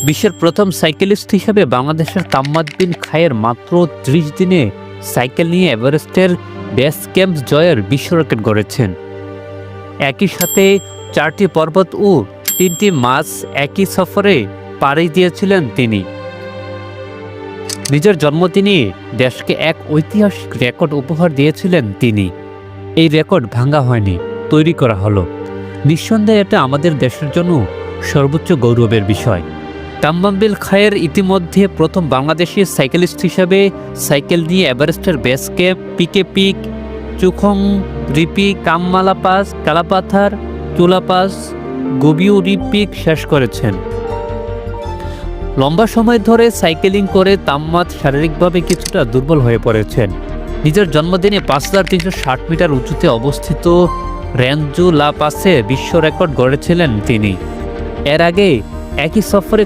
বিশ্বের প্রথম সাইকেলিস্ট হিসেবে বাংলাদেশের তাম্মাদ বিন খায়ের মাত্র ৩০ দিনে সাইকেল নিয়ে এভারেস্টের বেস ক্যাম্প জয়ের বিশ্ব রেকর্ড গড়েছেন। একই সাথে ৪টি পর্বত ও ৩টি মাস একই সফরে পাড়ি দিয়েছিলেন তিনি। নিজের জন্মদিনে দেশকে এক ঐতিহাসিক রেকর্ড উপহার দিয়েছিলেন তিনি। এই রেকর্ড ভাঙা হয়নি, তৈরি করা হলো। নিঃসন্দেহে এটা আমাদের দেশের জন্য সর্বোচ্চ গৌরবের বিষয়। তাম্মাম বিন খায়ের ইতিমধ্যে প্রথম বাংলাদেশি সাইকেলিস্ট হিসেবে সাইকেল নিয়ে এভারেস্টের বেস ক্যাম্প পিকে পিক, চুখং রিপি, কামমালা পাস, কালাপাথার, চুলা পাস, গোবিউ রিপ পিক শেষ করেছেন। লম্বা সময় ধরে সাইকেলিং করে তাম্মাদ শারীরিকভাবে কিছুটা দুর্বল হয়ে পড়েছেন। নিজের জন্মদিনে ৫৩৬০ মিটার উঁচুতে অবস্থিত রেঞ্জু লা পাসে বিশ্ব রেকর্ড গড়েছিলেন তিনি। এর আগে একই সফরে